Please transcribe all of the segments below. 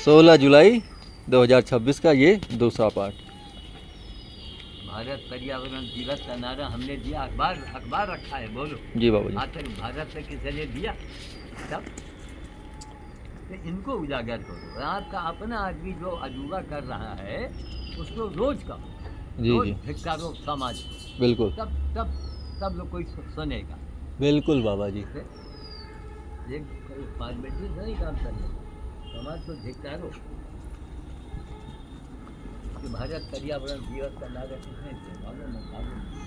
16 जुलाई 2026 का ये दूसरा पार्ट। भारत पर्यावरण दिवस का नारा हमने दिया, अखबार रखा है, बोलो जी बाबा जी। आखिर भारत से किसी ने दिया? तब तो इनको उजागर करो। आपका अपना आदमी जो अजूबा कर रहा है उसको रोज का जी रोज जी धिक्कारो समाज, बिल्कुल तब लोग कोई सुनेगा। बिल्कुल बाबा जी। एक फॉर्मेलिटी से नहीं काम करने, समाज को धिक्कारो कि भारत पर्यावरण दिवस का नारा किसने दिया? मालूम है, मालूम है।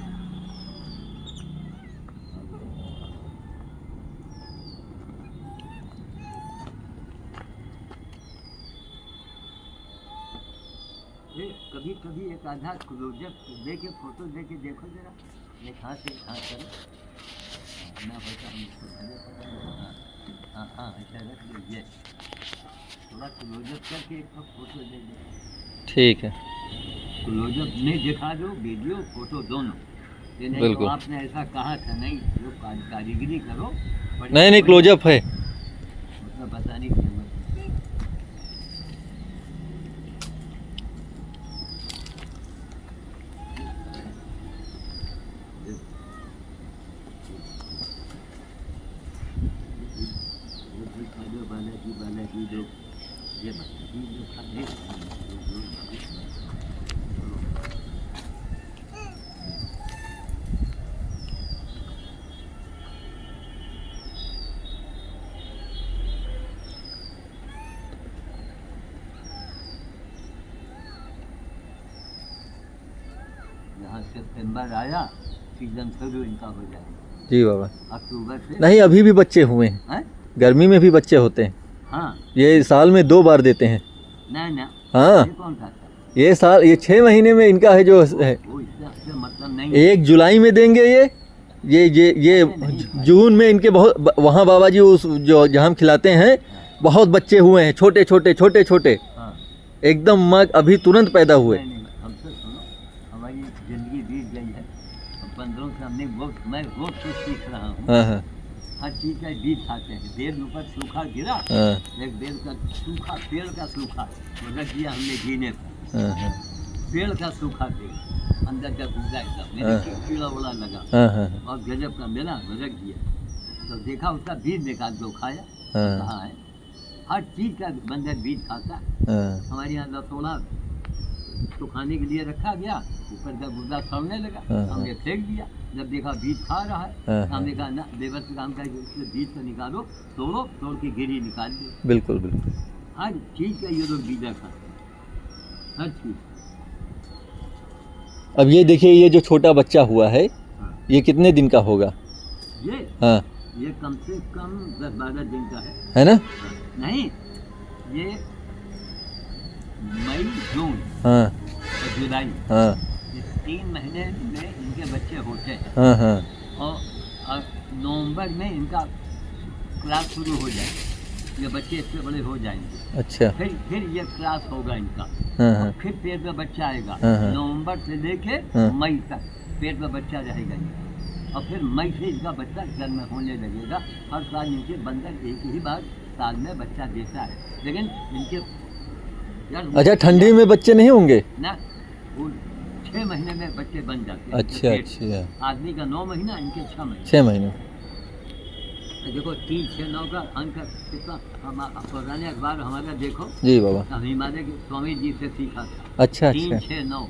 ये कभी कभी एक आधा क्लोजअप दे के फोटो दे के देखो जरा, एक हाथ से हाथ करो ना होता हम इसको भले पकड़। हाँ हाँ ऐसा रख लीजिए, थोड़ा क्लोजअप करके एक फोटो दे दे। ठीक है क्लोजअप में दिखा दो, वीडियो फोटो दोनों। ये नहीं तो बिल्कुल। आपने ऐसा कहा था, नहीं जो कारीगरी करो। नहीं क्लोजअप है। मतलब बताने की जरूरत नहीं। बालाजी लोग ये बालाजी लोग खाते यहाँ सितंबर आया, सीजन शुरू इनका हो जाएगा। जी बाबा। अक्टूबर से नहीं अभी भी बच्चे हुए हैं, हैं? गर्मी में भी बच्चे होते हैं। हाँ ये साल में 2 बार देते हैं। ना हाँ ये कौन खाता है? ये साल ये 6 महीने में इनका है जो है। वो इससे मतलब नहीं है। 1 जुलाई में देंगे ये जून में इनके बहुत वहाँ बाबा जी उस जो जहाँ हम खिलाते हैं बहुत बच्चे हुए हैं, छोटे छोटे हाँ एकदम मग अभी तुरंत पैदा हुए। नहीं हमसे सुनो, हमारी जिंदगी बीत गई है, 15 से हमने मैं बहुत कुछ सीख रहा हूँ। हाँ हाँ हर चीज़ का बीज खाते हैं। बेल ऊपर सूखा गिरा, हाँ एक बेल का सूखा, पेड़ का सूखा वो रख दिया हमने जीने पर। हाँ पेड़ का सूखा पेड़, अंदर का भूजा एकदम हाँ। कीड़ा उड़ा लगा हाँ हाँ और गजब का मिला, वो रख दिया। तो देखा उसका बीज निकाल दो, खाया। हाँ। कहाँ है? हर चीज़ का बंदर बीज खाता है। हाँ हमारे यहाँ लतोड़ा तो खाने के लिए रखा गया, ऊपर का गुर्दा सड़ने लगा, हाँ। हमने फेंक दिया। जब देखा बीज खा रहा है, हाँ। हमने कहा ना, लेबर से काम करके उसके बीज को निकालो, तोड़ के गिरी निकाल दो। बिल्कुल बिल्कुल। हर चीज़ का ये लोग बीजा खाते हैं, हर चीज़। अब ये देखिए ये जो छोटा बच्चा हुआ है हाँ। ये कितने दिन का होगा? ये हाँ ये कम से कम 10-12 दिन का है ना? नहीं, ये मई, जून हाँ और जुलाई, हाँ ये 3 महीने में इनके बच्चे होते हैं। हाँ हाँ और नवंबर में इनका क्लास शुरू हो जाएगा, ये बच्चे इससे बड़े हो जाएंगे। अच्छा फिर ये क्लास होगा इनका। हाँ हाँ और फिर पेट में बच्चा आएगा। हाँ, हाँ। नवंबर से लेके हाँ। मई तक पेट में बच्चा रहेगा इनका। और फिर मई से इनका बच्चा जन्म होने लगेगा। हर साल इनके बंदर एक ही बार साल में बच्चा देता है, लेकिन इनके यार अच्छा ठंडी में बच्चे नहीं होंगे? ना, वो 6 महीने में बच्चे बन जाते हैं। अच्छा पेट से। अच्छा आदमी का 9 महीना, इनके 6 महीने। 6 महीने। देखो 3, 6, 9 का अंक कितना, हम पुराने अखबार हमारा देखो, जी बाबा। हम हिमालय के स्वामी जी से सीखा था। अच्छा 3, अच्छा 6, 9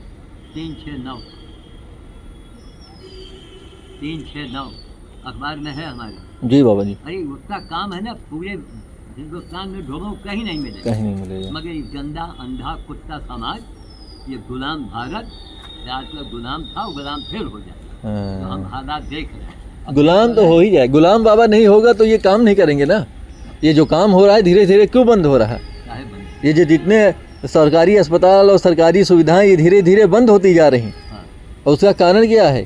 3, 6, 9 3, 6, 9 अखबार में है हमारे। जी बाबा जी। अरे उसका काम है ना, पूरे हिंदुस्तान में ढूंढो कहीं नहीं मिलेगा। कहीं नहीं मिलेगा। मगर ये गंदा अंधा कुत्ता समाज, ये गुलाम भारत, आज का गुलाम था, वो गुलाम फिर हो जाए। तो हम हाँ। हालात देख रहे हैं। अब गुलाम तो हो ही जाए, गुलाम बाबा नहीं होगा तो ये काम नहीं करेंगे ना। ये जो काम हो रहा है धीरे धीरे क्यों बंद हो रहा है? चाहे बने। ये जो जितने सरकारी अस्पताल और सरकारी सुविधाएं ये धीरे धीरे बंद होती जा रही, हाँ। और उसका कारण क्या है?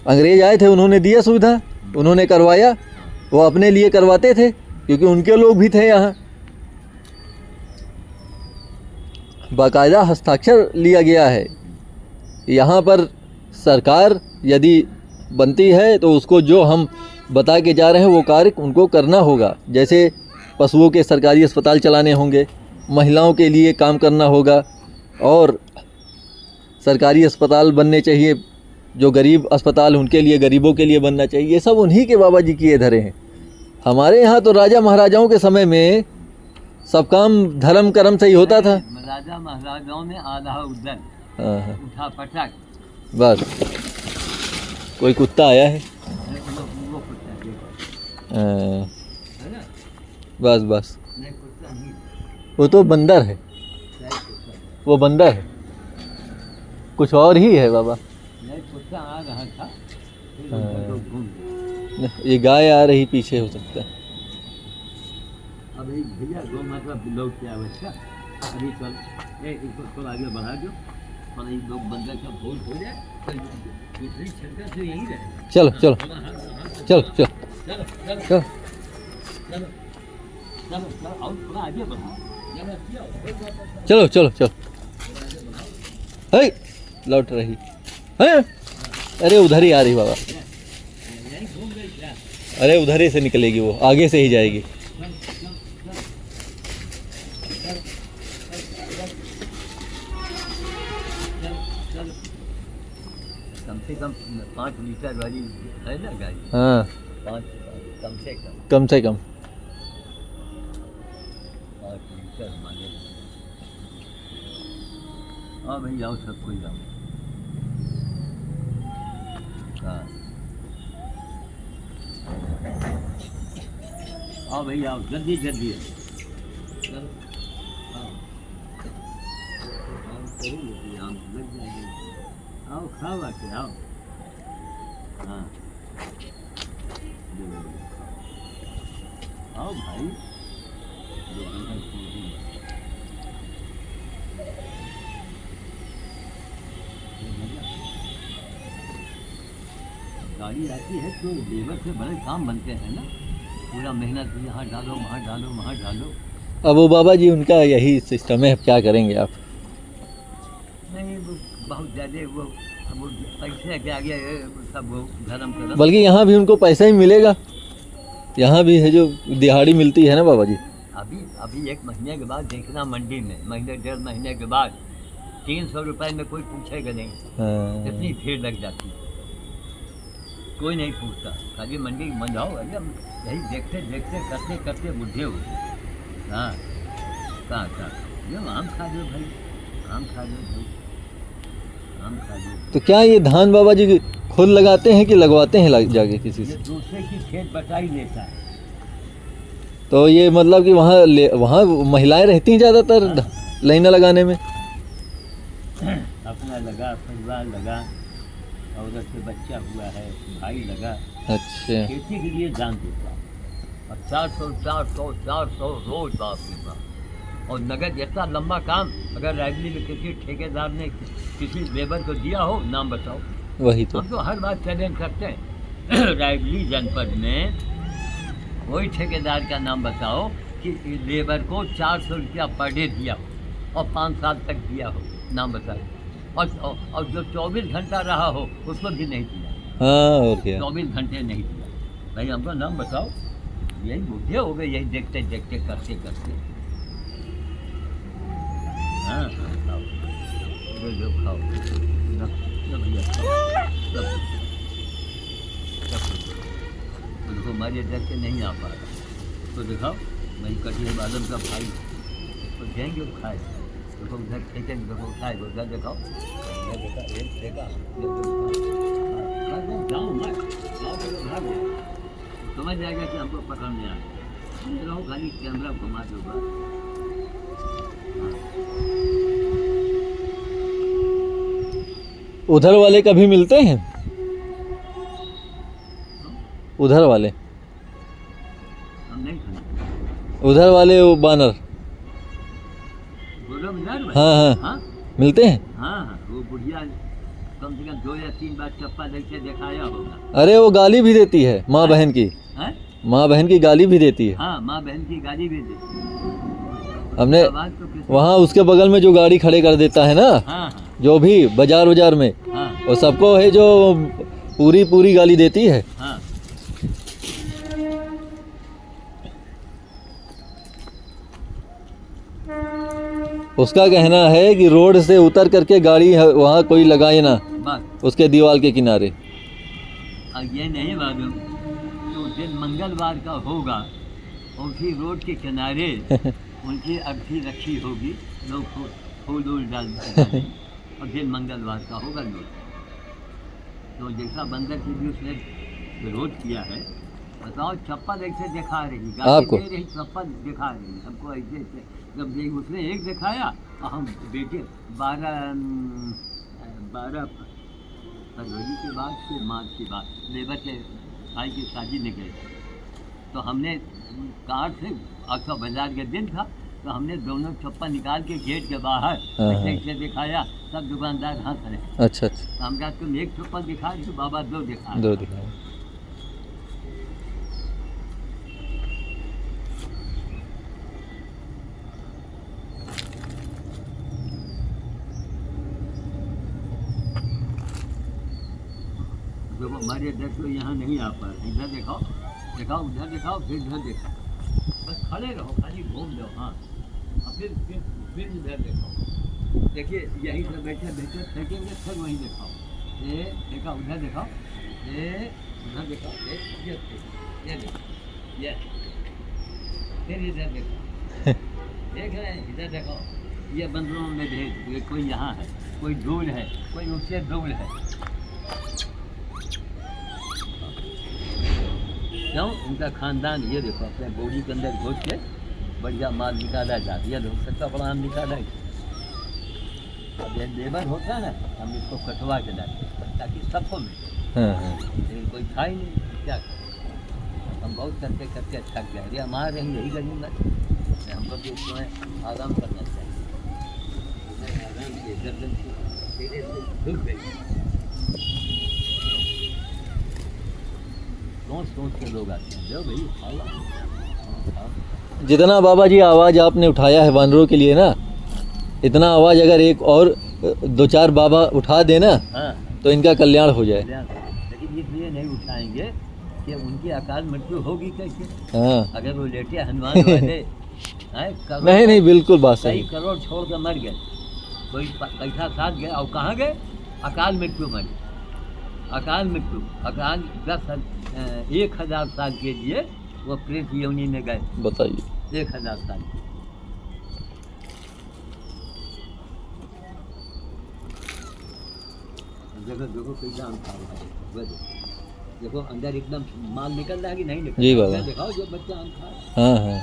अंग्रेज आए थे, उन्होंने दिया सुविधा, उन्होंने करवाया, वो अपने लिए करवाते थे क्योंकि उनके लोग भी थे यहाँ। बाकायदा हस्ताक्षर लिया गया है। यहाँ पर सरकार यदि बनती है तो उसको जो हम बता के जा रहे हैं वो कार्य उनको करना होगा। जैसे पशुओं के सरकारी अस्पताल चलाने होंगे, महिलाओं के लिए काम करना होगा और सरकारी अस्पताल बनने चाहिए, जो गरीब अस्पताल उनके लिए, गरीबों के लिए बनना चाहिए। ये सब उन्हीं के बाबा जी किए धरे हैं। हमारे यहाँ तो राजा महाराजाओं के समय में सब काम धर्म कर्म से ही होता था। राजा महाराजाओं में आधा उधर हाँ, उठा पटक बस कोई कुत्ता आया है। वो कुत्ता देखो, हाँ, है ना? बस बस नहीं कुत्ता नहीं, वो तो बंदर है, शायद कुत्ता है। वो बंदर है, कुछ और ही है बाबा। नहीं कुत्ता आ रहा था, फिर हाँ। उधर लोग घूम गए। ये गाय आ रही पीछे, हो सकता है। अब एक भैया गौ माता लोग क्या बच्चा अभी चल इसको थोड़ा आगे बढ़ा दो और ये लोग बंदर का भूल हो जाए तो दूसरी छक्का से यहीं रहे। चलो चलो चलो चलो चलो चलो चलो चलो चलो चलो और थोड़ा आगे बढ़ो। चलो चलो चलो। है लौट रही है। अरे उधर ही आ रही बाबा, यहीं घूम गई क्या? अरे उधर ही से निकलेगी, वो आगे से ही जाएगी। कम से कम 5 लीटर वाली है ना गाड़ी? हाँ 5 कम से कम कम से कम। 5 लीटर माने। हाँ भाई जाओ, सब कोई जाओ। हाँ आओ भाई आओ, जल्दी जल्दी चलो। आओ आओ करो, आम लग जाएंगे। आओ खाओ आके आओ। हाँ आओ भाई, जो अंदर खोल गाड़ी आती है तो लेबर से बड़े काम बनते हैं ना, पूरा मेहनत यहाँ डालो वहाँ डालो वहाँ डालो। अब वो बाबा जी उनका यही सिस्टम है, अब क्या करेंगे आप। नहीं वो बहुत ज़्यादा वो अब वो पैसे के आगे सब वो धर्म करम। बल्कि यहाँ भी उनको पैसा ही मिलेगा, यहाँ भी है जो दिहाड़ी मिलती है ना बाबा जी। अभी अभी 1 महीने के बाद देखना मंडी में, महीने 1.5 महीने के बाद 300 रुपए में कोई पूछेगा नहीं। हाँ, इतनी भीड़ लग जाती है, कोई नहीं पूछता। खाली मंडी बंद आओ, एकदम यही देखते देखते करते करते बुढ़े हो। हाँ कहाँ जो आम खा लो भाई, आम खा लो भाई, आम खा लो। तो क्या ये धान बाबा जी खुद लगाते हैं कि लगवाते हैं जाके किसी ये से। दूसरे की खेत बटाई लेता है। तो ये मतलब कि वहाँ महिलाएं रहती हैं ज़्यादातर लाइना लगाने में। अपना लगा, परिवार लगा, औरत से बच्चा हुआ है, भाई लगा, अच्छा खेती के लिए जान देता। और 400 रोज, बाप रे बाप। और नगद इतना लंबा काम, अगर रायबली में किसी ठेकेदार ने किसी लेबर को दिया हो, नाम बताओ। वही तो। हम तो हर बात चैलेंज करते हैं। रायबली जनपद में वही ठेकेदार का नाम बताओ कि लेबर को 400 रुपया पर डे दिया हो और 5 साल तक दिया हो, नाम बताओ। और जो 24 घंटा रहा हो उसको भी नहीं दिया। हाँ और क्या। 24 घंटे नहीं दिया। भाई हमको नाम बताओ। यही बुढ़े हो गए, यही देखते देखते करते करते। हाँ खाओ, जो खाओ, लो भैया खाओ। उनको मारे डर के नहीं आ पा रहा तो दिखाओ। भाई कटिए बादम का भाई तो देंगे वो खाए, देखो उधर फेंकेंगे, देखो उठाए, उधर दिखाओ। ये देखा, ये देखा, जाओ मत, जाओ तो भाग जाओ। समझ जाएगा कि हमको पकड़ने आ गए। रहो खाली कैमरा घुमा दो बस। उधर वाले कभी मिलते हैं, उधर वाले, हम नहीं खाना। उधर वाले वो बानर। बोलो मिजाज भाई। हाँ हाँ हाँ मिलते हैं। हाँ वो बुढ़िया कम से कम 2 या 3 बार चप्पा लेके दिखाया होगा। अरे वो गाली भी देती है, माँ बहन की, हैं? माँ बहन की गाली भी देती है। हाँ माँ बहन की गाली भी देती। हमने आवाज तो किसी। वहाँ उसके बगल में जो गाड़ी खड़े कर देता है ना, हाँ जो भी बाजार में, हाँ वो सबको है जो पूरी गाली देती है। हाँ उसका कहना है कि रोड से उतर करके गाड़ी वहाँ कोई लगाए ना, बस उसके दीवार के किनारे। अब ये नहीं मालूम तो दिन मंगलवार का होगा और उसी रोड के किनारे उनकी अर्थी रखी होगी, लोग फूल वूल डालते और दिन मंगलवार का होगा लोग। तो जैसा बंदर के भी उसने विरोध किया है, बताओ चप्पल ऐसे दिखा रही, आपको? दे रही चप्पल दिखा रही हमको ऐसे ऐसे। जब उसने एक दिखाया और हम बेटे 12 फरवरी के बाद फिर मार्च के बाद लेबर के भाई की शादी में गए, तो हमने कार से अक्सर बाजार का दिन था, तो हमने दोनों चप्पल निकाल के गेट के बाहर ऐसे ऐसे दिखाया, सब दुकानदार हंस रहे। अच्छा अच्छा, तो हम कहा तुम एक चप्पल दिखा रही हो, बाबा दो दिखा। दो दिखाओ। देखो हमारे दर्शक यहाँ नहीं आ पा रहे, इधर दिखाओ दिखाओ, उधर दिखाओ, फिर इधर दिखाओ, बस खड़े रहो, खाली घूम लो। हाँ और फिर इधर दिखाओ। देखिए यहीं से बैठे बैठे फेंकेंगे, फिर वहीं दिखाओ, ये देखा उधर दिखाओ, ये उधर दिखाओ, ये देखो, ये फिर इधर देखो, देख रहे हैं, इधर देखो, ये बंदरों में भेज, कोई यहाँ है, कोई दूर है, कोई उससे दूर है। क्यों? उनका खानदान ये देखो अपने बोरी के अंदर घुस के बढ़िया माल निकाला जाता है, लोग सबका बड़ा आम निकाला है। अब ये लेबर होता है ना, हम इसको कटवा के लाते ताकि सबको मिले। लेकिन कोई था ही नहीं, क्या करें? हम बहुत करते करते थक गए, अरे हमारे हम यही गरीब है, हमको भी उसमें आराम करना चाहिए। आराम से गर्दन से धीरे से झुक गई। सोच के लोग आते हैं, जो भाई खाओ। जितना बाबा जी आवाज़ आपने उठाया है वानरों के लिए ना, इतना आवाज़ अगर एक और 2-4 बाबा उठा देना, हाँ तो इनका कल्याण हो जाए। लेकिन इसलिए नहीं उठाएंगे कि उनकी अकाल मृत्यु होगी कैसे? हाँ अगर वो लेटे हनुमान वाले नहीं नहीं, बिल्कुल बात कई सही। करोड़ छोड़ कर मर गए, कोई पैसा साथ गए और कहाँ गए? अकाल मृत्यु मर गए। अकाल मृत्यु, अकाल 1000 साल के लिए वो प्रेत योनि में गए। बताइए 1000 साल। देखो देखो कैसा आम खा रहा है, देखो अंदर एकदम माल निकल रहा है कि नहीं निकल जी रहा? बाबा। दिखाओ जो बच्चा आम खा रहा है। हाँ हाँ,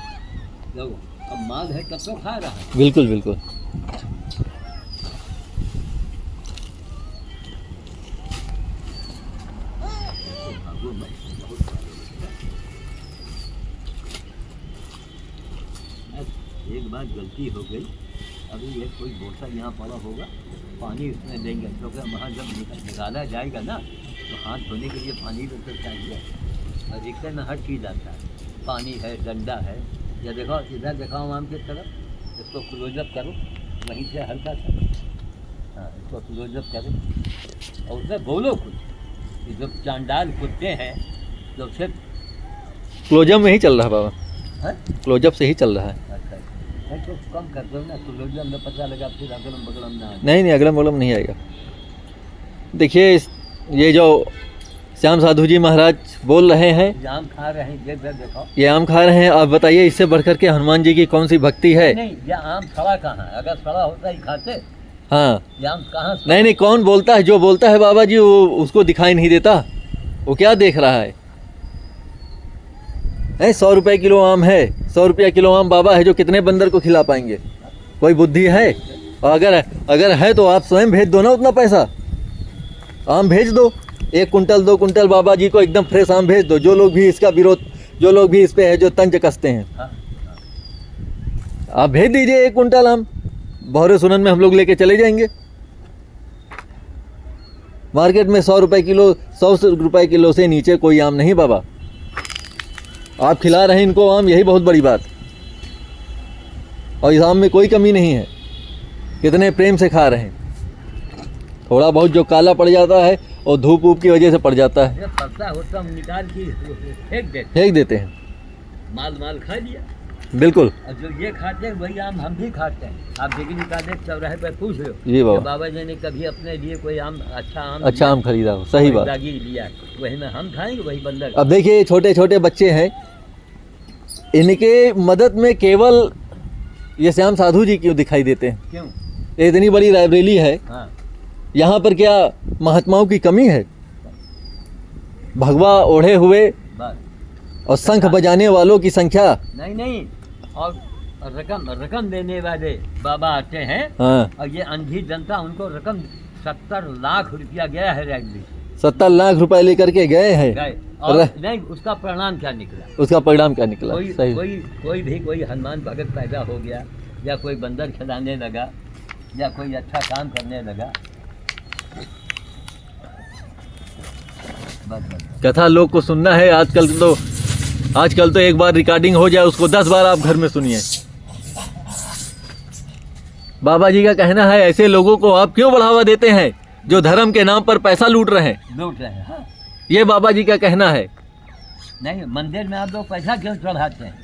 देखो अब माल है तब तो खा रहा है। बिल्कुल बिल्कुल। एक बार गलती हो गई, अभी ये कोई बोसा यहाँ पड़ा होगा, पानी उसमें देंगे, क्योंकि वहाँ जब निकाला जाएगा ना तो हाथ धोने के लिए पानी भी तो चाहिए। और रिक्शे में हर चीज़ आता है, पानी है, डंडा है। या देखो इधर दिखाओ आम की तरफ, इसको क्लोजअप करो, वहीं से हल्का सा, हाँ इसको क्लोजअप करो और उसमें बोलो कुछ। ये जो चांडाल कुत्ते हैं जो सिर्फ क्लोजअप में ही चल रहा है बाबा, है, क्लोजअप से ही चल रहा है। अच्छा नहीं तो कम कर दो ना, क्लोजअप में पता लगा फिर अगलम बगलम ना आ जाए। नहीं नहीं, अगलम बगलम नहीं आएगा। देखिए ये जो श्याम साधु जी महाराज बोल रहे हैं, ये आम खा रहे हैं, ये देखो, ये आम खा रहे हैं। आप बताइए इससे बढ़कर के हनुमान जी की कौन सी भक्ति है? नहीं ये आम सड़ा कहाँ है? अगर सड़ा होता ही खाते। हाँ ये आम कहाँ से? नहीं नहीं, कौन बोलता है? जो बोलता है बाबा जी वो उसको दिखाई नहीं देता, वो क्या देख रहा है? 100 रुपए किलो आम है, 100 रुपया किलो आम बाबा है, जो कितने बंदर को खिला पाएंगे? कोई बुद्धि है? और अगर है तो आप स्वयं भेज दो ना उतना पैसा, आम भेज दो, 1 कुंटल 2 कुंटल बाबा जी को एकदम फ्रेश आम भेज दो। जो लोग भी इसका विरोध, जो लोग भी इस पे है जो तंज कसते हैं, हाँ, आप भेज दीजिए 1 कुंटल आम, बहरे सुनन में हम लोग लेके चले जाएंगे। मार्केट में 100 रुपए किलो, 100 रुपए किलो से नीचे कोई आम नहीं बाबा। आप खिला रहे हैं इनको आम, यही बहुत बड़ी बात। और इस आम में कोई कमी नहीं है, कितने प्रेम से खा रहे हैं। थोड़ा बहुत जो काला पड़ जाता है और धूप ऊप की वजह से पड़ जाता है, ये पत्ता होता हम निकाल के फेंक देते, फेंक देते हैं। माल खा लिया। बिल्कुल और जो ये खाते हैं वही आम हम भी खाते हैं। आप डिग्री कॉलेज चौराहे पर पूछ लो जी बाबा। कि बाबा जी ने कभी अपने लिए कोई आम अच्छा आम खरीदा हो, सही बात। दागी लिया है, वही में हम खाएंगे वही बंदर। अब देखिए छोटे छोटे बच्चे हैं, इनके मदद में केवल ये श्याम साधु जी क्यों दिखाई देते हैं? क्यों? ये इतनी बड़ी लाइब्रेरी है, हाँ यहाँ पर क्या महात्माओं की कमी है? भगवा ओढ़े हुए बस। और शंख बजाने वालों की संख्या। नहीं नहीं, और रकम देने वाले बाबा आते हैं, हाँ, और ये अंधी जनता उनको रकम 70 लाख रुपया गया है रैली 70 लाख रुपए लेकर के गए हैं, गए, और नहीं उसका परिणाम क्या निकला? उसका परिणाम क्या निकला? कोई सही। कोई भी कोई हनुमान भगत पैदा हो गया, या कोई बंदर खिलाने लगा, या कोई अच्छा काम करने लगा, बस बस। कथा लोग को सुनना है आजकल तो एक बार रिकॉर्डिंग हो जाए उसको 10 बार आप घर में सुनिए। बाबा जी का कहना है ऐसे लोगों को आप क्यों बढ़ावा देते हैं जो धर्म के नाम पर पैसा लूट रहे हैं? लूट रहे हैं, हाँ। ये बाबा जी का कहना है। नहीं, मंदिर में आप लोग पैसा क्यों चढ़ाते हैं?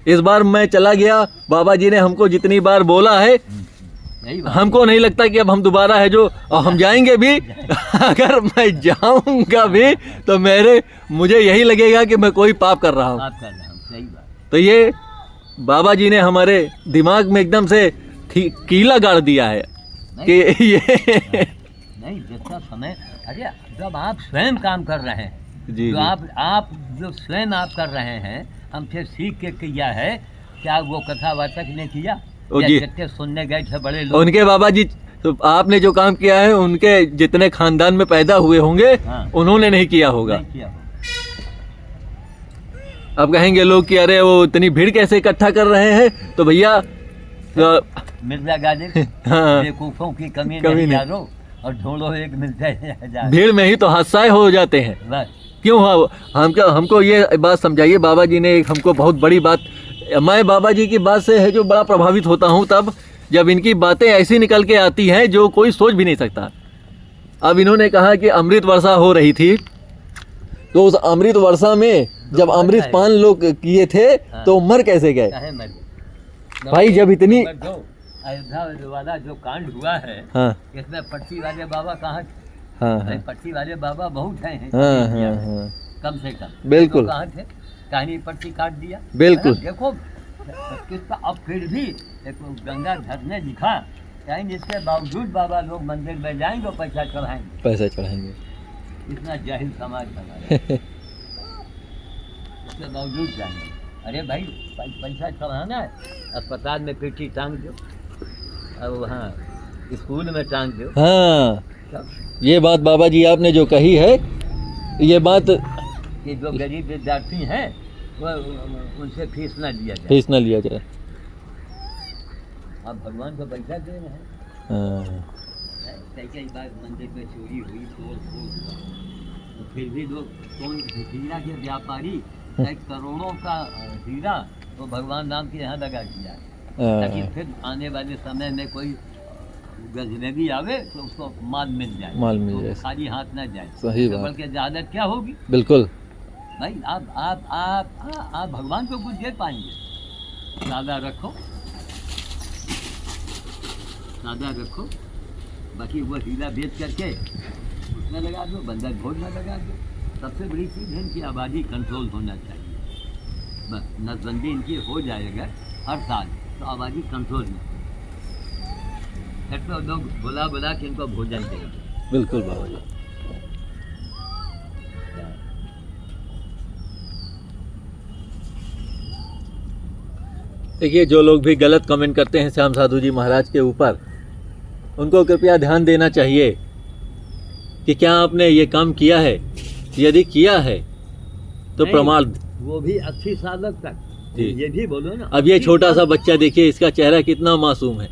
इस बार मैं चला गया, बाबा जी ने हमको जितनी बार बोला है, यही बात। हमको नहीं लगता कि अब हम दोबारा है जो, और हम जाएंगे भी अगर मैं जाऊंगा भी तो मुझे यही लगेगा कि मैं कोई पाप कर रहा हूँ। आप कर रहे हैं, सही बात। तो ये बाबा जी ने हमारे दिमाग में एकदम से कीला गाड़ दिया है कि ये नहीं, जितना समय, अरे जब आप स्वयं काम कर रहे हैं, जी, जो जी। आप जो स्वयं आप कर रहे हैं, हम फिर सीख के किया है, क्या वो कथावाचक ने किया? ओ या जी। जितने सुनने गए थे बड़े लोग? उनके बाबा जी, तो आपने जो काम किया है उनके जितने खानदान में पैदा हुए होंगे, हाँ। उन्होंने नहीं किया होगा। नहीं किया होगा। अब कहेंगे लोग कि अरे वो इतनी भीड़ कैसे इकट्ठा कर रहे हैं, तो भैया मिर्जा गालिब, हाँ। बेवकूफों की कमी कमी नहीं नहीं। यारो, और ढूंढो एक मिलता है हजार। भीड़ में ही तो हादसा हो जाते हैं। बस। क्यों? हमको ये बात समझाइए। बाबा जी ने एक हमको बहुत बड़ी बात, मैं बाबा जी की बात से है जो बड़ा प्रभावित होता हूँ तब जब इनकी बातें ऐसी निकल के आती हैं जो कोई सोच भी नहीं सकता। अब इन्होंने कहा कि अमृत वर्षा हो रही थी, तो उस अमृत वर्षा में जब अमृत पान लोग किए थे तो मर कैसे गए? काहे मर गए? भाई जब इतनी, नंबर 2, अयोध्या वाला जो कांड हुआ है, हाँ इसमें पट्टी वाले बाबा कहाँ थे? हाँ भाई, हाँ पट्टी वाले बाबा बहुत हैं हाँ इंडिया हाँ में, हाँ कम से कम। बिल्कुल। तो कहाँ थे? कहानी पट्टी काट दिया। बिल्कुल। देखो किसका, अब फिर भी देखो गंगाधर ने लिखा, कहीं इसके बावजूद बाबा लोग मंदिर में जाएंगे और पैसा चढ़ाएंगे। पैसा चढ़ाएंगे। इतना जाहिल समाज हमारा, इसके बावजूद जाएंगे। अरे भाई, पैसा चढ़ाना है, अस्पताल में पेटी टांग दो, और वहाँ स्कूल में टांग दो। हाँ, सब ये बात बाबा जी आपने जो कही है, ये बात, कि जो गरीब विद्यार्थी हैं वो उनसे फीस ना लिया जाए। फीस न लिया जाए। आप भगवान को पैसा दे रहे हैं। हाँ, कई बार मंदिर में चोरी हुई, तोड़ फोड़ हुआ, तो फिर भी लोग कौन हीरा के व्यापारी एक करोड़ों का हीरा तो भगवान राम के यहाँ लगा दिया, ताकि फिर आने वाले समय में कोई गजनबी आवे तो उसको माल मिल जाए, माल मिल तो जाए। खाली हाथ ना जाए। सही तो बात। बल्कि ज़्यादा क्या होगी बिल्कुल। भाई, आप भगवान को कुछ दे पाएंगे? सादा रखो, सादा रखो, बाकी वो हीरा बेच करके उसमें लगा दो, बंदर भोज में लगा दो। सबसे बड़ी चीज़ है इनकी आबादी कंट्रोल होना चाहिए। बस नसबंदी इनकी हो जाएगा हर साल, तो आबादी कंट्रोल में, फिर तो लोग बुला के इनको भोजन देंगे। बिल्कुल बाबा जी। देखिए, जो लोग भी गलत कमेंट करते हैं श्याम साधु जी महाराज के ऊपर, उनको कृपया ध्यान देना चाहिए कि क्या आपने ये काम किया है। यदि किया है तो नहीं, प्रमाण। वो भी 80 साल तक। जी। ये भी बोलो ना। अब ये छोटा सा बच्चा देखिए, इसका चेहरा कितना मासूम है,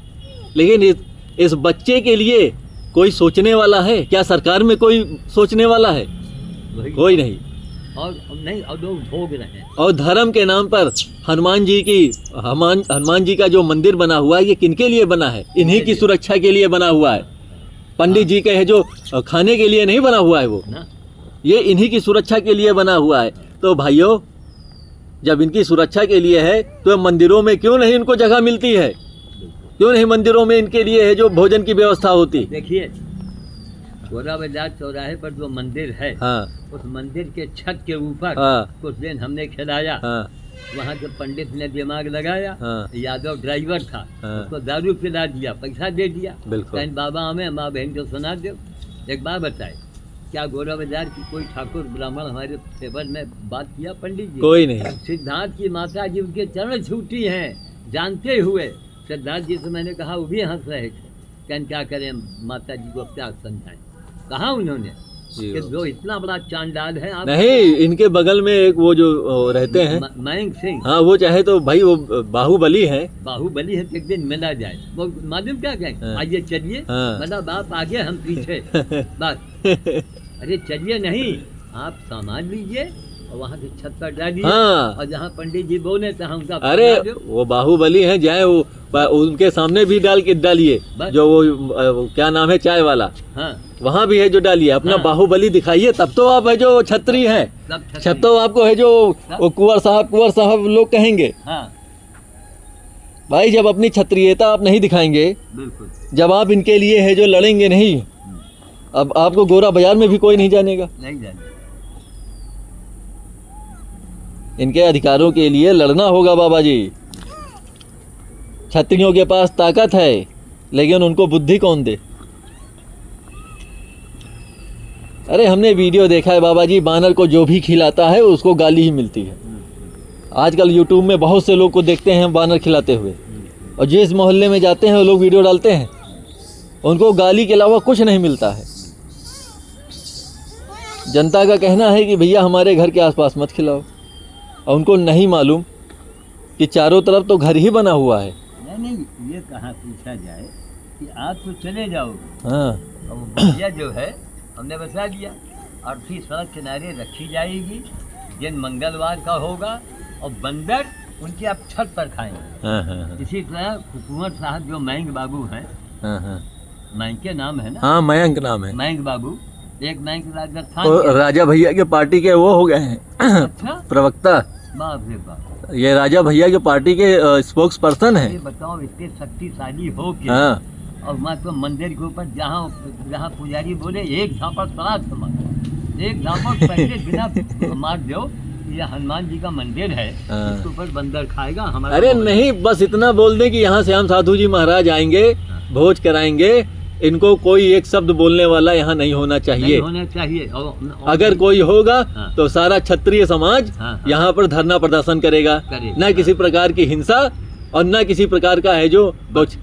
लेकिन इस बच्चे के लिए कोई सोचने वाला है क्या? सरकार में कोई सोचने वाला है? वही। कोई नहीं। और नहीं, और लोग भोग रहे हैं। और धर्म के नाम पर हनुमान जी का जो मंदिर बना हुआ है, ये किनके लिए बना है? इन्हीं की सुरक्षा के लिए बना हुआ है। पंडित जी के है जो खाने के लिए नहीं बना हुआ है वो, ना, ये इन्हीं की सुरक्षा के लिए बना हुआ है। तो भाइयों, जब इनकी सुरक्षा के लिए है तो मंदिरों में क्यों नहीं इनको जगह मिलती है? क्यों नहीं मंदिरों में इनके लिए है जो भोजन की व्यवस्था होती? देखिए, गोरा बाजार चौराहे पर जो मंदिर है, हाँ उस मंदिर के छत के ऊपर हाँ कुछ दिन हमने खिलाया। हाँ वहाँ के पंडित ने दिमाग लगाया, हाँ यादव ड्राइवर था, हाँ। उसको दारू पिला दिया, पैसा दे दिया। बिल्कुल। कहीं बाबा हमें माँ बहन को सुना दो। एक बात बताए, क्या गोरा बाजार की कोई ठाकुर ब्राह्मण हमारे फेवर में बात किया? पंडित जी कोई नहीं। सिद्धार्थ की माता जी उनके चरण छूटी हैं जानते हुए। सिद्धार्थ जी से मैंने कहा, वो भी हंस रहे थे, कहन क्या करें माता जी को क्या समझाएं। कहा उन्होंने कि जो इतना बड़ा चांडाल है आप नहीं, इनके बगल में एक वो जो रहते हैं मयंक सिंह, हाँ, वो चाहे तो भाई वो बाहुबली है। बाहुबली है, तो एक दिन मिला जाए। वो मालूम क्या कहें, हाँ। आइए चलिए, हाँ। मतलब आप आगे हम पीछे, बस। अरे चलिए नहीं, आप सामान लीजिए और वहाँ से छत पर डालिए। हाँ। और जहाँ पंडित जी बोले तो हम उनका अरे पकड़ा दो। वो बाहुबली हैं, जाए वो उनके सामने भी डाल के डालिए, बस। जो वो क्या नाम है चाय वाला, हाँ, वहाँ भी है जो डालिए, अपना हाँ। बाहुबली दिखाइए, तब तो आप है जो छत्री हैं, सब छत तब तो आपको है जो वो कुंवर साहब लोग कहेंगे। हाँ, भाई जब अपनी क्षत्रियता आप नहीं दिखाएंगे, बिल्कुल। जब आप इनके लिए है जो लड़ेंगे नहीं, अब आपको गोरा बाजार में भी कोई नहीं जानेगा। नहीं जाने। इनके अधिकारों के लिए लड़ना होगा बाबा जी। क्षत्रियों के पास ताकत है, लेकिन उनको बुद्धि कौन दे? अरे हमने वीडियो देखा है बाबा जी, बानर को जो भी खिलाता है उसको गाली ही मिलती है। आजकल यूट्यूब में बहुत से लोग को देखते हैं बानर खिलाते हुए, और जिस मोहल्ले में जाते हैं वो लोग वीडियो डालते हैं, उनको गाली के अलावा कुछ नहीं मिलता है। जनता का कहना है कि भैया हमारे घर के आसपास मत खिलाओ, और उनको नहीं मालूम कि चारों तरफ तो घर ही बना हुआ है। नहीं, ये कहाँ पूछा जाए कि आप तो चले जाओगे, हाँ और वो भैया जो है हमने बता दिया, अर्थी सड़क किनारे रखी जाएगी, दिन मंगलवार का होगा, और बंदर उनकी आप छत पर खाएंगे। हाँ हाँ इसी तरह हुकूमत साहब जो मयंक बाबू हैं, हाँ हाँ मयंक के नाम है ना, हाँ, मयंक नाम है। मयंक बाबू, एक मयंक राजस्थान वो के। राजा भैया के पार्टी के वो हो गए हैं अच्छा, प्रवक्ता। बाप रे बाप। ये राजा भैया के पार्टी के स्पोक्स पर्सन ये है। बताओ, इतने शक्तिशाली हो के हाँ और मतलब मंदिर के ऊपर जहाँ पुजारी बोले एक झापड़ सलाद मार, एक झापड़ पहले बिना मार दो, ये हनुमान जी का मंदिर है, हाँ। इसके ऊपर बंदर खाएगा हमारा। अरे नहीं, बस इतना बोल दें कि यहाँ से हम साधु जी महाराज आएंगे, भोज कराएंगे, इनको कोई एक शब्द बोलने वाला यहाँ नहीं होना नहीं चाहिए। होना चाहिए। और अगर कोई होगा हाँ। तो सारा क्षत्रिय समाज हाँ, हाँ। यहाँ पर धरना प्रदर्शन करेगा, करेगा। न किसी प्रकार की हिंसा और न किसी प्रकार का है जो कुछ,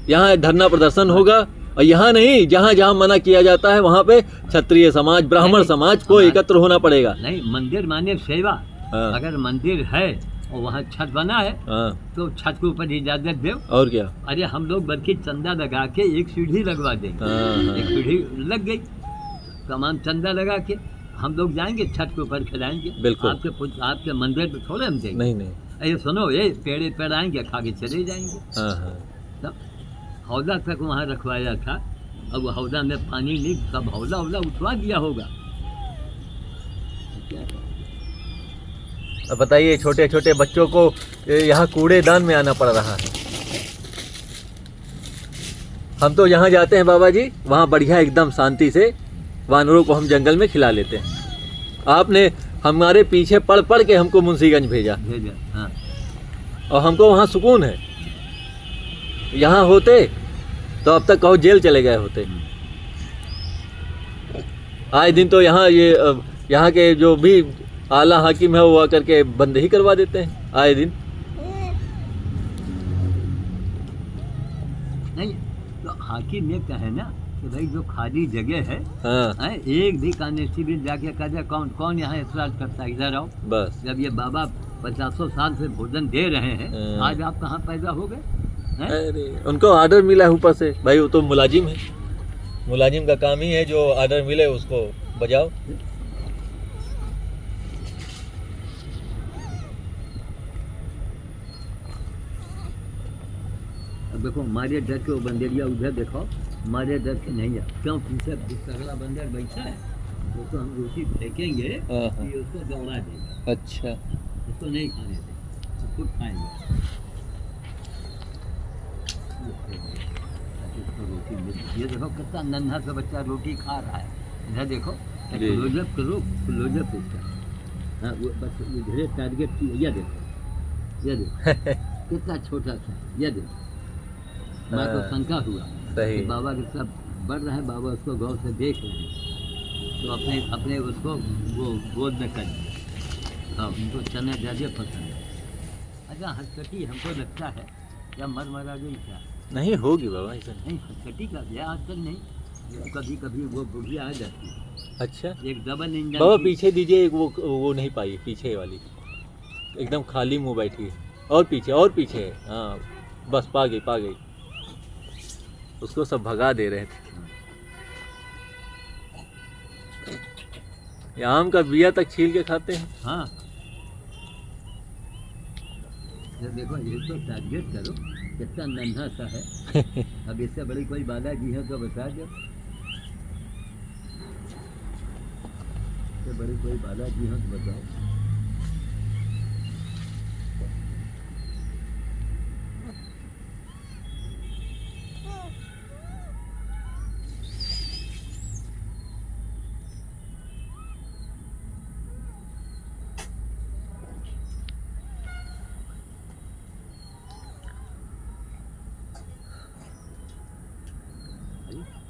यहाँ धरना प्रदर्शन होगा। और यहाँ नहीं, जहाँ जहाँ मना किया जाता है वहाँ पे क्षत्रिय समाज, ब्राह्मण नहीं, समाज को एकत्र होना पड़ेगा। नहीं, मंदिर माने सेवा। हाँ। अगर मंदिर है और वहाँ छत बना है हाँ, तो छत के ऊपर इजाजत दो। और क्या। अरे हम लोग बल्कि चंदा लगा के एक सीढ़ी लगवा देंगे। हाँ, एक सीढ़ी लग गई, तमाम चंदा लगा के हम लोग जाएंगे, छत के ऊपर खिलाएंगे। बिल्कुल। आपके मंदिर पे थोड़े हम देंगे। नहीं नहीं। अरे सुनो, ये पेड़े पेड़ आएंगे, खा के चले जाएंगे। हाँ हाँ, तब हौदा तक वहाँ रखवाया था, अब वो हौदा में पानी नहीं, सब हौदा उठवा दिया होगा। अब बताइए, छोटे छोटे बच्चों को यहाँ कूड़ेदान में आना पड़ रहा है। हम तो यहाँ जाते हैं बाबा जी, वहाँ बढ़िया एकदम शांति से वानरों को हम जंगल में खिला लेते हैं। आपने हमारे पीछे पड़ पड़ के हमको मुंशीगंज भेजा, हाँ। और हमको वहाँ सुकून है। यहाँ होते तो अब तक कहो जेल चले गए होते। आए दिन तो यहाँ के जो भी आला हाकिम है वो आकर के बंद ही करवा देते हैं आए दिन। नहीं तो हाकिम ये कहे ना कि भाई जो खाली जगह है, हाँ एक भी कांस्टेबल जाके कह दे कौन कौन यहाँ ऐतराज करता है, इधर आओ। बस। जब ये बाबा 50 साल से भोजन दे रहे हैं, हाँ। आज आप कहाँ पैदा हो गए? अरे उनको ऑर्डर मिला है ऊपर से, भाई वो तो मुलाजिम है, मुलाजिम का काम ही है जो ऑर्डर मिले उसको बजाओ। अब देखो हमारे डर के वो बंदरिया उधर देखो, हमारे डर के नहीं है। क्यों? पीछे तगड़ा बंदर बैठा है, वो तो हम रोटी फेंकेंगे हाँ, हाँ। कि उसको दौड़ा देगा। अच्छा। उसको नहीं खाने थे, वो खुद खाएंगे। इसको रोटी ये देखो कितना नन्हा सा बच्चा रोटी खा रहा है। इधर देखो जी। क्लोजअप करो, क्लोजअप इसका। हाँ वो बस इधर टारगेट की, ये देखो ये देखो कितना छोटा सा, ये देखो। माँ को शंका हुआ सही। कि बाबा के सब बढ़ रहा है, बाबा उसको गौर से देख रहे हैं, तो अपने अपने उसको वो गोद में कर दिया। हाँ उनको चना ज़्यादा पसंद है। अच्छा हथकटी हमको लगता है क्या मर मरा गई क्या? नहीं होगी बाबा ऐसा नहीं। नहीं हथकटी का है आजकल नहीं, कभी कभी वो बुढ़िया आ जाती है। अच्छा एक डबल इंजन बाबा की- पीछे दीजिए, एक वो नहीं पाई पीछे वाली, एकदम खाली मुंह बैठी है। और पीछे है, हाँ बस पा गई। उसको सब भगा दे रहे थे। ये आम का बिया तक छील के खाते हैं। हाँ ये देखो ये तो टारगेट करो, कितना नन्हा सा है। अब इससे बड़ी कोई बाधा जी है तो बता दो, इससे बड़ी कोई बाधा जी है तो बताओ।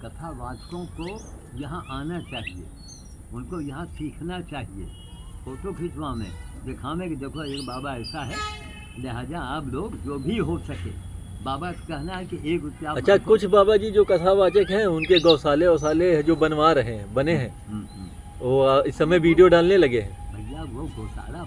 कथावाचकों को यहाँ आना चाहिए, उनको यहाँ सीखना चाहिए। फोटो खिंचवा में दिखावे कि देखो एक बाबा ऐसा है, लिहाजा आप लोग जो भी हो सके, बाबा का कहना है कि एक रुपया। अच्छा कुछ बाबा जी जो कथावाचक हैं उनके गौशाले जो बनवा रहे हैं, बने हैं, वो इस समय वीडियो डालने लगे हैं। भैया वो गौशाला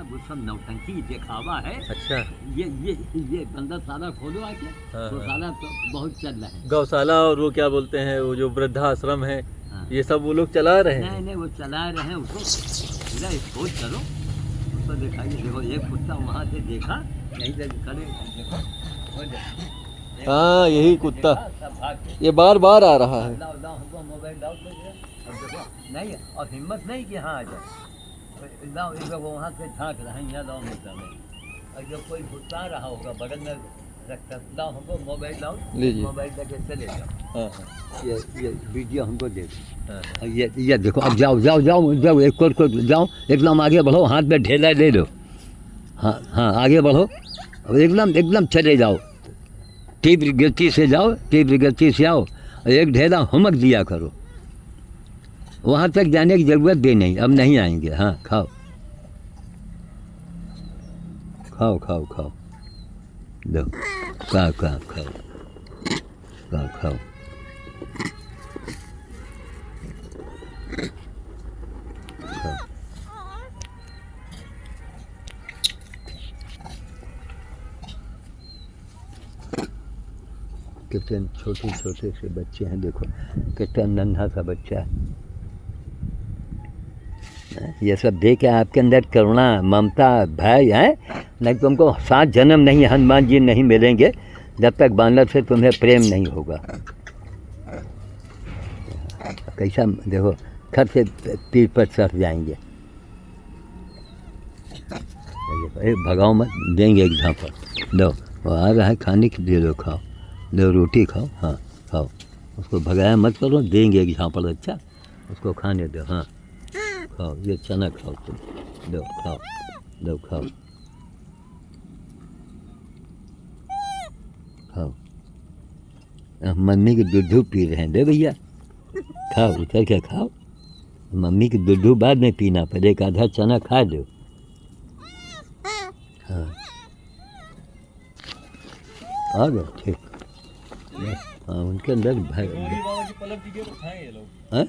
वो सब नौटंकी दिखावा है। अच्छा ये बंदा साला खोलो आके। हाँ। गौशाला तो बहुत चल रहा है। गौशाला और वो क्या बोलते हैं, वो जो वृद्धाश्रम है, हाँ। ये सब वो लोग चला रहे हैं। नहीं वो चला रहे हैं उसको, पूरा स्पोर्ट करो उसको दिखाइए। देखो एक कुत्ता वहाँ से देखा, यहीं से खड़े देखो, हो जाए। हाँ यही कुत्ता, सब भाग के ये बार बार आ रहा है। लाओ हमको मोबाइल लाओ तो जरा। अब देखो नहीं और हिम्मत नहीं कि हाँ आ जाए, लाओ एक वो वहाँ से झाँक रहा है, यहाँ लाओ मिलता है। और जब कोई गुस्सा रहा होगा बगल में रखकर, लाओ हमको मोबाइल लाओ, लीजिए। मोबाइल लेके चले जाओ। हाँ ये वीडियो हमको दे दो। हाँ। ये देखो अब जाओ एक को जाओ, एकदम आगे बढ़ो, हाथ में ढेला ले लो। हाँ आगे बढ़ो, अब एकदम चले जाओ, तीव्र गति से जाओ, तीव्र गति से आओ, और एक ढेला हमक दिया करो। वहाँ तक जाने की ज़रूरत भी नहीं, अब नहीं आएंगे। हाँ खाओ खाओ खाओ खाओ, दो खाओ खाओ खाओ खाओ खाओ। कितने छोटे छोटे से बच्चे हैं, देखो कितना नन्हा सा बच्चा है। ये सब देख के आपके अंदर करुणा, ममता, भय है, नहीं तुमको 7 जन्म नहीं हनुमान जी नहीं मिलेंगे जब तक बानर से तुम्हें प्रेम नहीं होगा। कैसा देखो खर से पीठ पर चढ़ जाएंगे। भगाओ मत, देंगे एक झापड़। दो वो आ रहा है खाने के लिए, दो खाओ, दो रोटी खाओ। हाँ खाओ, उसको भगाया मत करो, देंगे एक झापड़। अच्छा उसको खाने दो। हाँ खाओ, ये चना खाओ तुम, दो खाओ, दो खाओ खाओ। मम्मी की दूध पी रहे हैं, दे भैया खाओ, उतर के खाओ। मम्मी की दूध बाद में पीना, पहले एक आधा चना खा दो। हाँ आ गए, ठीक। हाँ उनके अंदर भय। हाँ?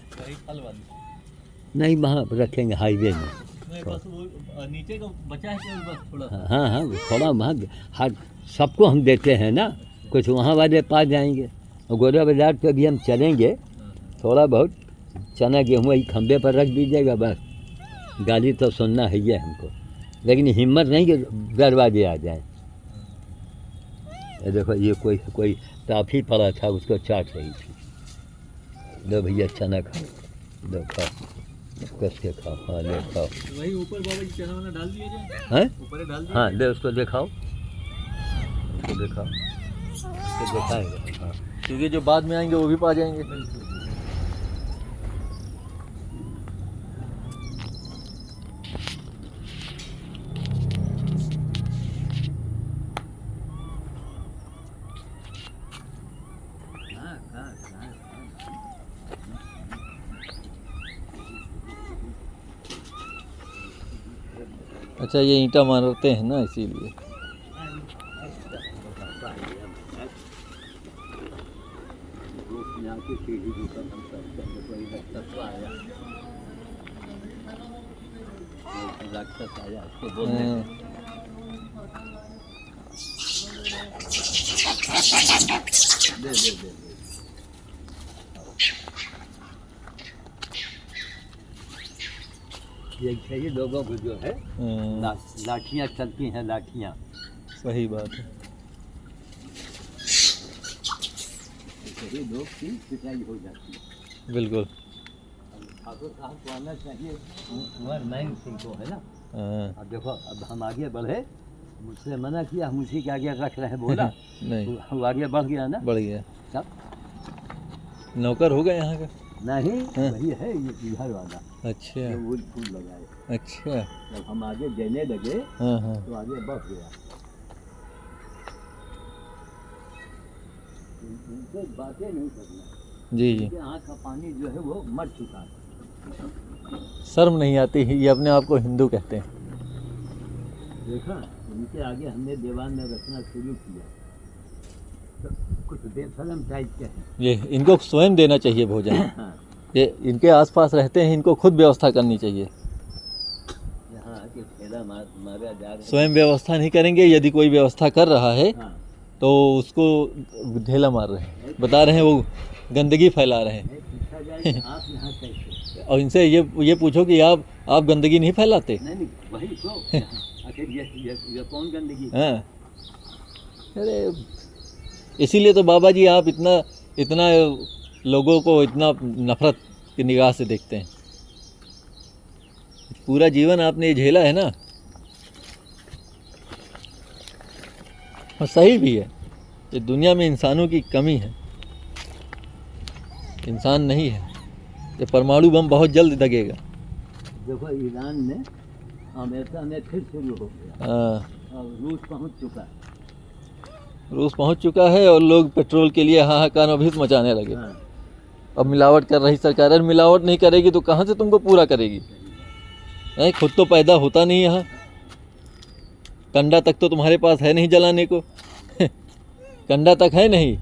नहीं वहाँ रखेंगे हाईवे में। नीचे का बचा है बस थोड़ा। हाँ हाँ थोड़ा वहाँ हर सबको हम देते हैं ना, कुछ वहाँ वाले पा जाएंगे। और गोरा बाजार पे भी हम चलेंगे, थोड़ा बहुत चना गेहूँ वही खंबे पर रख दीजिएगा बस। गाली तो सुनना है ही है हमको, लेकिन हिम्मत नहीं कि दरवाजे आ जाए। ये देखो ये कोई टॉफी पड़ा था, उसको चाट रही थी। दो भैया चना खाओ, दो खाओ। करके खाओ, हाँ ले खाओ। वही ऊपर बाबा जी चना वना डाल दिया जाए, हैं? ऊपर डाल दिया। हाँ ले उसको दिखाओ, उसको दिखाओ, उसको दिखाएंगे। हाँ क्योंकि जो बाद में आएंगे वो भी पा जाएंगे। हाँ हाँ हाँ हाँ। अच्छा ये ईंटा मारते हैं ना इसीलिए। यहाँ की सीढ़ी भी ऊपर हम करते हैं, कोई राक्षस आया, राक्षस आया उसको बोलने हाँ, दे दे दे। ये सही लोगों को जो है हाँ, लाठियाँ चलती हैं, लाठियाँ। सही बात है। सही लोग की पिटाई हो जाती है। बिल्कुल। ठाकुर साहब को आना चाहिए, कुंवर मैंग सिंह को, है ना। हाँ, अब देखो, अब हम आगे बढ़े, मुझसे मना किया, हम उसी के आगे रख रहे बोला, नहीं वो आगे बढ़ गया ना। बढ़ गया। सब नौकर हो गया यहाँ का। नहीं, हाँ। वही है ये इधर वाला अच्छा जो वुड फूल लगाए। अच्छा। जब हम आगे देने लगे हाँ हाँ तो आगे बढ़ गया। उनसे बातें नहीं करना, जी जी। उनके आँख का पानी जो है वो मर चुका है। शर्म नहीं आती, ये अपने आप को हिंदू कहते हैं। देखा, उनके आगे हमने दीवान में रखना शुरू किया, तो कुछ बेशरम टाइप के हैं। ये इनको स्वयं देना चाहिए भोजन। हाँ, ये इनके आसपास रहते हैं, इनको खुद व्यवस्था करनी चाहिए। यहाँ आके ठेला मारा जा रहा है। स्वयं व्यवस्था नहीं करेंगे, यदि कोई व्यवस्था कर रहा है हाँ, तो उसको ढेला मार रहे हैं, बता रहे हैं वो गंदगी फैला रहे हैं। नहीं पूछा जाए कि आप यहाँ कैसे। और इनसे ये पूछो कि आप गंदगी नहीं फैलाते। नहीं वही तो आखिर ये कौन गंदगी। हाँ, अरे इसीलिए तो बाबा जी आप इतना लोगों को इतना नफरत की निगाह से देखते हैं। पूरा जीवन आपने ये झेला है ना, और सही भी है। ये दुनिया में इंसानों की कमी है, इंसान नहीं है। ये परमाणु बम बहुत जल्द दगेगा। देखो ईरान में, अमेरिका में फिर शुरू हो गया, हाँ, और रूस पहुँच चुका है। रूस पहुंच चुका है और लोग पेट्रोल के लिए हाहाकार अभित मचाने लगे। हाँ, अब मिलावट कर रही सरकार, अरे मिलावट नहीं करेगी तो कहाँ से तुमको पूरा करेगी। नहीं, खुद तो पैदा होता नहीं यहाँ, कंडा तक तो तुम्हारे पास है नहीं जलाने को। कंडा तक है नहीं,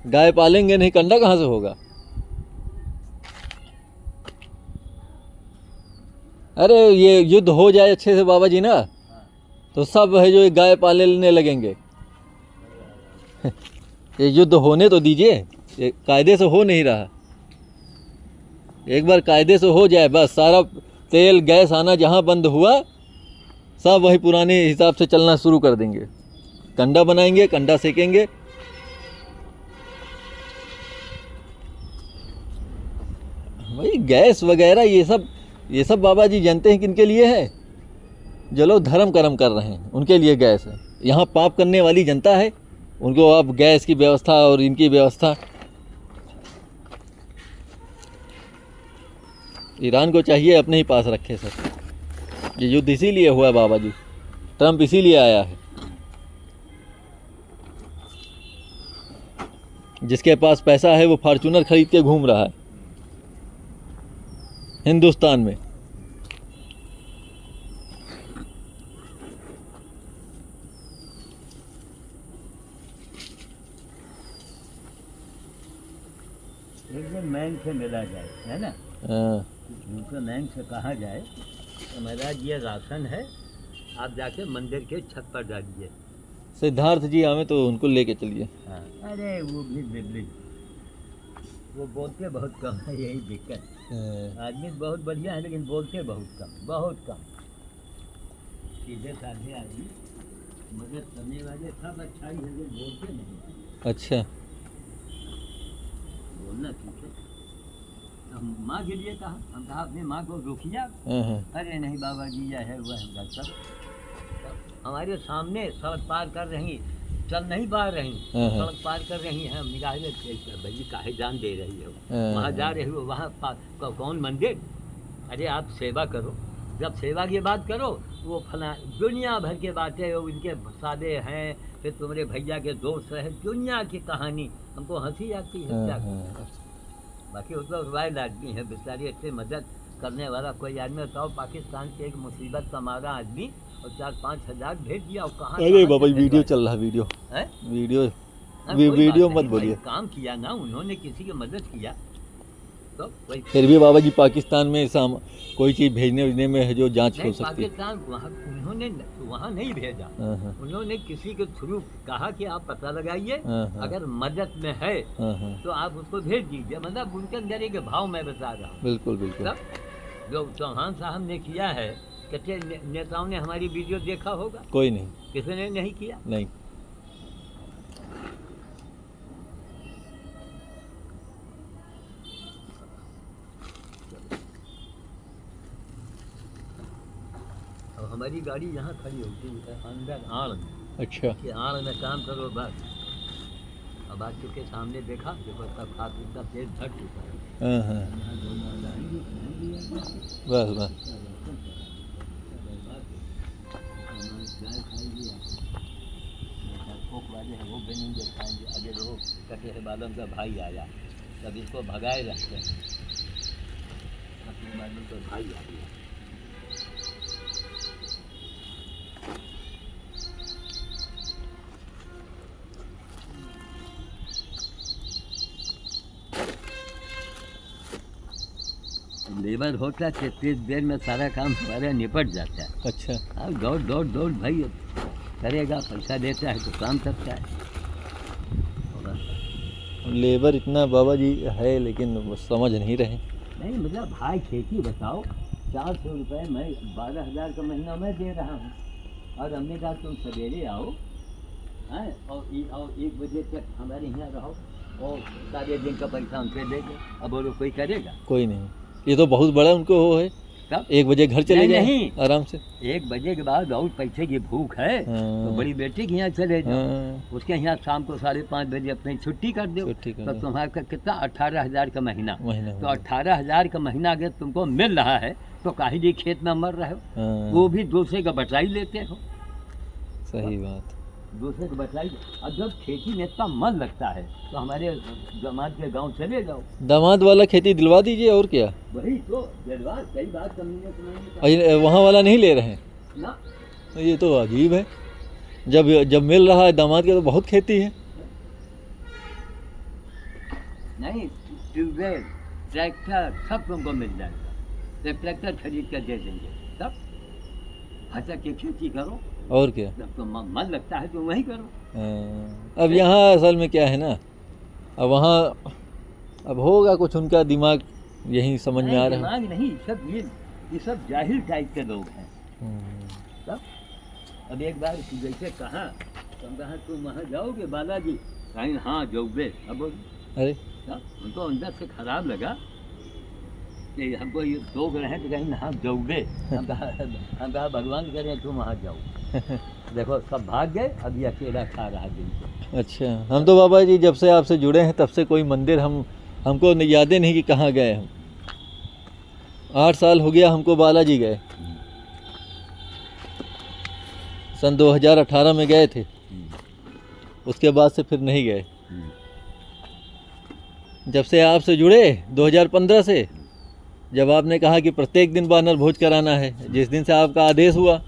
गाय पालेंगे नहीं, कंडा कहाँ से होगा। अरे ये युद्ध हो जाए अच्छे से बाबा जी ना, तो सब है जो गाय पालने लगेंगे। ये युद्ध होने तो दीजिए, ये कायदे से हो नहीं रहा। एक बार कायदे से हो जाए, बस सारा तेल गैस आना जहाँ बंद हुआ, सब वही पुराने हिसाब से चलना शुरू कर देंगे। कंडा बनाएंगे, कंडा सेकेंगे। भाई गैस वगैरह ये सब बाबा जी जानते हैं किनके लिए है। जो लोग धर्म कर्म कर रहे हैं उनके लिए गैस है। यहाँ पाप करने वाली जनता है, उनको अब गैस की व्यवस्था और इनकी व्यवस्था। ईरान को चाहिए अपने ही पास रखे सर। ये युद्ध इसीलिए हुआ है बाबा जी, ट्रंप इसीलिए आया है। जिसके पास पैसा है वो फॉर्च्यूनर खरीद के घूम रहा है हिंदुस्तान में। एक दिन मैंग से मिला जाए, है ना। हाँ, उनको मैंग से कहा जाए तो महाराज ये राशन है, आप जाके मंदिर के छत पर डालिए। सिद्धार्थ जी आवे तो उनको लेके चलिए। हाँ, अरे वो भी बिल्ली, वो बोलते बहुत कम है, यही दिक्कत। हाँ, आदमी बहुत बढ़िया है लेकिन बोलते बहुत कम, बहुत कम। सीधे साधे आदमी, मदद करने वाले सब अच्छाई है, लेकिन बोलते नहीं। अच्छा। बोलना ठीक है। तो माँ के लिए कहा, हम कहा अपनी माँ को रोकिया। अरे नहीं बाबा जी, यह है वह है सब हमारे सामने सड़क पार कर रही, चल नहीं पा रही, सड़क पार कर रही हैं। हम निगाह भाई काहे जान दे रही हो, वहाँ जा रही हो, वहाँ कौन मंदिर? अरे आप सेवा करो, जब सेवा की बात करो वो फला दुनिया भर के बातें, उनके सादे हैं, फिर तुम्हारे भैया के दोस्त है, दुनिया की कहानी, हमको हंसी आती है क्या। बाकी वो तो रॉयल आदमी है बेचारी, अच्छे मदद करने वाला कोई आदमी। बताओ पाकिस्तान के एक मुसीबत का मारा आदमी और 4-5 हज़ार भेज दिया, और कहाँ। अरे बाबा वीडियो चल रहा है, वीडियो मत बोलिए। काम किया ना उन्होंने, किसी की मदद किया तो कोई। फिर भी बाबा जी पाकिस्तान में कोई चीज़ भेजने में है जो जांच हो सकती है। पाकिस्तान उन्होंने वहाँ नहीं भेजा, उन्होंने किसी के थ्रू कहा कि आप पता लगाइए, अगर मदद में है तो आप उसको भेज दीजिए। मतलब उनके अंदर एक भाव मैं बता रहा हूँ। बिल्कुल बिल्कुल। जो चौहान साहब ने किया है, कितने नेताओं ने हमारी वीडियो देखा होगा? कोई नहीं, किसी ने नहीं किया। नहीं। हमारी गाड़ी यहाँ खड़ी होती है अंदर आड़ में। अच्छा। कि आड़ में काम करो बस। अब आज के सामने देखा, देखो तब हाथ इतना तेज धर चुका है। बस बस। वाले हैं वो बनेंगे, खाएंगे। अगर वो कटे है बालों का भाई आया, तब इसको भगाए रखते हैं। अपने बालों का भाई आ गया। लेबर होता है 33 देर में सारा काम हमारा निपट जाता है। अच्छा। अब दौड़ दौड़ दौड़ भाई करेगा, पैसा देता है तो काम करता है। लेबर इतना बाबा जी है, लेकिन वो समझ नहीं रहे। नहीं मतलब भाई खेती बताओ, 400 रुपये मैं 12,000 का महीना मैं दे रहा हूँ, और हमने कहा तुम सवेरे आओ हैं और 1 बजे तक हमारे यहाँ रहो, और सारे दिन का पैसा हमसे दे दो। अब वो कोई करेगा? कोई नहीं। ये तो बहुत बड़ा उनको हो है। 1 बजे घर चले जाए नहीं, आराम से। 1 बजे के बाद और पैसे की भूख है तो बड़ी बेटी के यहाँ चले जाओ, उसके यहाँ शाम को 5:30 बजे अपनी छुट्टी कर दो, तो तुम्हारा कितना 18,000 का महीना। तो 18,000 का महीना अगर तुमको मिल रहा है तो काहे जी खेत में मर रहे हो? वो भी दूसरे का बटाई लेते हो। सही बात। दूसरे को बचाई। और जब खेती में इतना मन लगता है तो हमारे दामाद के गांव चले जाओ। दामाद वाला खेती दिलवा दीजिए, और क्या। वही तो दिलवा, कई बात कमी वहाँ वाला नहीं ले रहे हैं ना। ये तो अजीब है। जब मिल रहा है दामाद के, तो बहुत खेती है। नहीं, ट्यूबवेल, ट्रैक्टर सब तुमको मिल जाएगा। ट्रैक्टर खरीद कर दे देंगे, सब अच्छा की खेती करो। और क्या। जब तो मन लगता है तो वही करो। अब यहाँ असल में क्या है ना, अब वहाँ अब होगा कुछ, उनका दिमाग यही समझ में आ रहा है। दिमाग नहीं, सब ये सब जाहिल टाइप के लोग हैं सब। अब एक बार जैसे कहा, तुम कहा तुम वहाँ जाओगे बालाजी? कहीं हाँ जाओगे। अब अरे उनको अंदर से खराब लगा कि हमको ये 2 ग्रह तो कहीं हाँ जाओगे। हम कहा भगवान करे तुम वहाँ जाओ। देखो सब भाग गए, अभी अकेला खा रहा दिन को। अच्छा। हम तो बाबा जी जब से आपसे जुड़े हैं तब से कोई मंदिर हमको यादें नहीं कि कहाँ गए हम। 8 साल हो गया हमको बालाजी गए। सन 2018 में गए थे, उसके बाद से फिर नहीं गए। जब से आपसे जुड़े 2015 से, जब आपने कहा कि प्रत्येक दिन वानर भोज कराना है, जिस दिन से आपका आदेश हुआ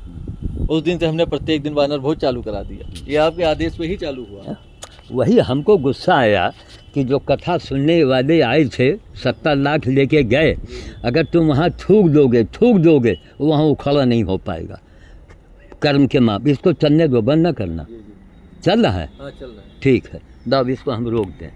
उस दिन से हमने प्रत्येक दिन वानर भोज चालू करा दिया। ये आपके आदेश पे ही चालू हुआ। वही हमको गुस्सा आया कि जो कथा सुनने वाले आए थे 70 लाख लेके गए, अगर तुम वहाँ थूक दोगे वहाँ उखड़ा नहीं हो पाएगा। कर्म के माप इसको चलने दो, बंद न करना। चल रहा है? हाँ चल रहा है। ठीक है, दब इसको हम रोक दें।